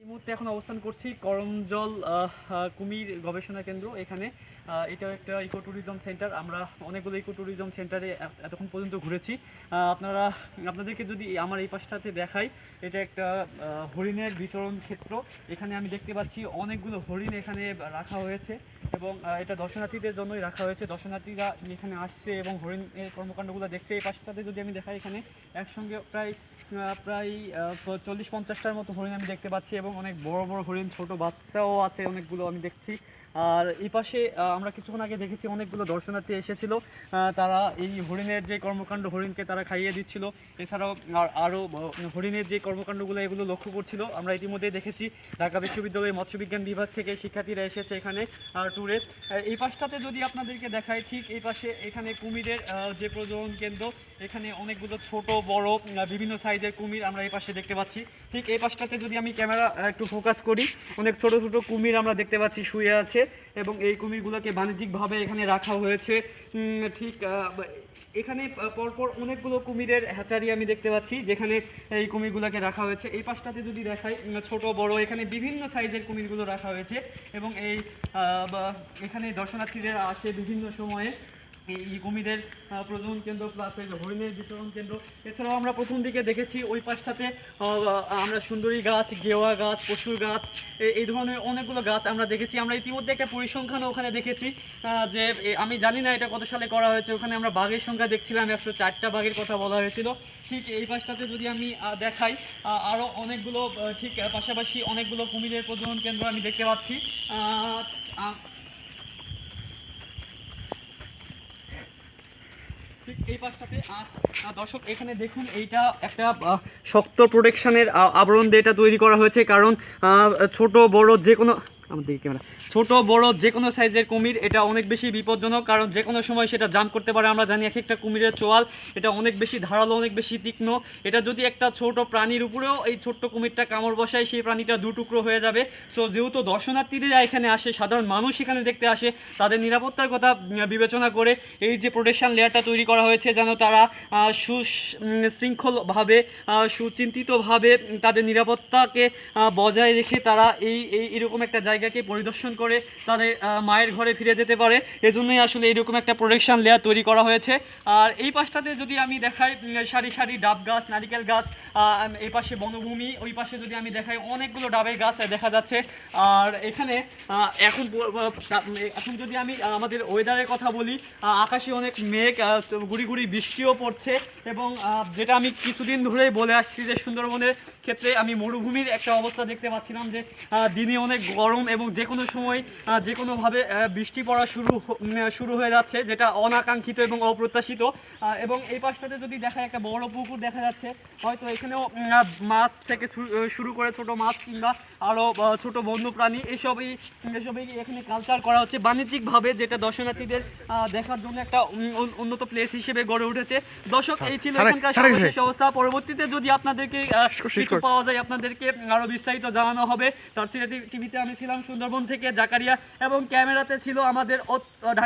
এই মুহূর্তে এখন অবস্থান করছি করমজল কুমির গবেষণা কেন্দ্র এখানে। এটা একটা ইকো ট্যুরিজম সেন্টার। আমরা অনেকগুলো ইকো ট্যুরিজম সেন্টারে এতক্ষণ পর্যন্ত ঘুরেছি। আপনাদেরকে যদি আমার এই পাশটাতে দেখাই, এটা একটা হরিণের বিচরণ ক্ষেত্র। এখানে আমি দেখতে পাচ্ছি অনেকগুলো হরিণ এখানে রাখা হয়েছে এবং এটা দর্শনার্থীদের জন্যই রাখা হয়েছে। দর্শনার্থীরা এখানে আসছে এবং হরিণের কর্মকাণ্ডগুলো দেখছে। এই পাশটাতে যদি আমি দেখাই, এখানে একসঙ্গে প্রায় প্রায় 40-50টার মতো হরিণ আমি দেখতে পাচ্ছি এবং অনেক বড় বড় হরিণ, ছোট বাচ্চাও আছে অনেকগুলো আমি দেখছি। আর এই পাশে আমরা কিছুক্ষণ আগে দেখেছি অনেকগুলো দর্শনার্থী এসেছিল। তারা এই হরিণের যে কর্মকাণ্ড, হরিণকে তারা খাইয়ে দিচ্ছিল। এছাড়াও আরও হরিণের যে কর্মকাণ্ডগুলো এগুলো লক্ষ্য করছিল। আমরা ইতিমধ্যেই দেখেছি ঢাকা বিশ্ববিদ্যালয়ের মৎস্যবিজ্ঞান বিভাগ থেকে শিক্ষার্থীরা এসেছে এখানে ট্যুরে। এই পাশটাতে যদি আপনাদেরকে দেখায়, ঠিক এই পাশে এখানে কুমিরের যে প্রজনন কেন্দ্র, এখানে অনেকগুলো ছোট বড় বিভিন্ন সাইজের কুমির আমরা এই পাশে দেখতে পাচ্ছি। ঠিক এই পাশটাতে যদি আমি ক্যামেরা একটু ফোকাস করি, অনেক ছোট ছোট কুমির আমরা দেখতে পাচ্ছি শুয়ে আছে এবং এই কুমিরগুলোকে বাণিজ্যিকভাবে এখানে রাখা হয়েছে। ঠিক এখানে পরপর অনেকগুলো কুমিরের হ্যাচারি আমি দেখতে পাচ্ছি যেখানে এই কুমিরগুলোকে রাখা হয়েছে। এই পাশটাতে যদি দেখাই, ছোট বড় এখানে বিভিন্ন সাইজের কুমিরগুলো রাখা হয়েছে এবং এখানে দর্শনার্থীরা আসে বিভিন্ন সময়ে। এই কুমিরের প্রজনন কেন্দ্র প্লাস হরিণের বিচরণ কেন্দ্র। এছাড়াও আমরা প্রথম দিকে দেখেছি ওই পাশটাতে আমরা সুন্দরী গাছ, গেওয়া গাছ, পশুর গাছ, এই ধরনের অনেকগুলো গাছ আমরা দেখেছি। আমরা ইতিমধ্যে একটা পরিসংখ্যানও ওখানে দেখেছি যে আমি জানি না এটা কত সালে করা হয়েছে। ওখানে আমরা বাঘের সংখ্যা দেখছিলাম, 104টা বাঘের কথা বলা হয়েছিল। ঠিক এই পাশটাতে যদি আমি দেখাই, আরও অনেকগুলো ঠিক পাশাপাশি অনেকগুলো কুমিরের প্রজনন কেন্দ্র আমি দেখতে পাচ্ছি। ঠিক এই পাশটাতে দর্শক এখানে দেখুন, এইটা একটা শক্ত প্রোটেকশনের আবরণ দিয়ে এটা তৈরি করা হয়েছে। কারণ ছোট বড় যে কোনো ছোট বড় যে কোনো সাইজের কুমির এটা অনেক বেশি বিপজ্জনক, কারণ যে কোনো সময় সেটা জাম্প করতে পারে। আমরা জানি এক একটা কুমিরের চোয়াল এটা অনেক বেশি ধারালো, অনেক বেশি তীক্ষ্ণ। এটা যদি একটা ছোট প্রাণীর উপরেও এই ছোট্ট কুমিরটা কামড় বসায়, সেই প্রাণীটা দু টুকরো হয়ে যাবে। সো যেহেতু দর্শনার্থীরা এখানে আসে, সাধারণ মানুষ এখানে দেখতে আসে, তাদের নিরাপত্তার কথা বিবেচনা করে এই যে প্রোটেকশন লেয়ারটা তৈরি করা হয়েছে, যেন তারা সুশৃঙ্খলভাবে সুচিন্তিতভাবে তাদের নিরাপত্তাকে বজায় রেখে তারা এইরকম একটা জায়গাকে পরিদর্শন করে তাদের মায়ের ঘরে ফিরে যেতে পারে। এজন্যই আসলে এইরকম একটা প্রোটেকশন লেয়ার তৈরি করা হয়েছে। আর এই পাশটাতে যদি আমি দেখাই, সারি সারি ডাব গাছ, নারিকেল গাছ, এই পাশে বনভূমি, ওই পাশে যদি আমি দেখাই অনেকগুলো ডাবের গাছ দেখা যাচ্ছে। আর এখানে এখন যদি আমি আমাদের ওয়েদারের কথা বলি, আকাশে অনেক মেঘ, গুড়ি গুড়ি বৃষ্টিও পড়ছে এবং যেটা আমি কিছুদিন ধরেই বলে আসছি যে সুন্দরবনের ক্ষেত্রে আমি মরুভূমির একটা অবস্থা দেখতে পাচ্ছিলাম, যে দিনে অনেক গরম এবং যে কোনো সময় যে কোনোভাবে বৃষ্টি পড়া শুরু হয়ে যাচ্ছে, যেটা অনাকাঙ্ক্ষিত এবং অপ্রত্যাশিত। এবং এই পাশটাতে যদি দেখা একটা বড় পুকুর দেখা যাচ্ছে, হয়তো এখানেও মাছ থেকে শুরু করে ছোট মাছ কিংবা আরও ছোট বন্যপ্রাণী এসবই এখানে কালচার করা হচ্ছে বাণিজ্যিকভাবে, যেটা দর্শনার্থীদের দেখার জন্য একটা উন্নত প্লেস হিসেবে গড়ে উঠেছে। দর্শক, এই ছিল এখানকার সর্বশেষ অবস্থা। পরবর্তীতে যদি আপনাদেরকে কিছু পাওয়া যায় আপনাদেরকে আরো বিস্তারিত জানানো হবে। তার টিভিতে আমি ছিলাম সুন্দরবন থেকে জাকারিয়া এবং ক্যামেরাতে ছিল আমাদের ঢাকা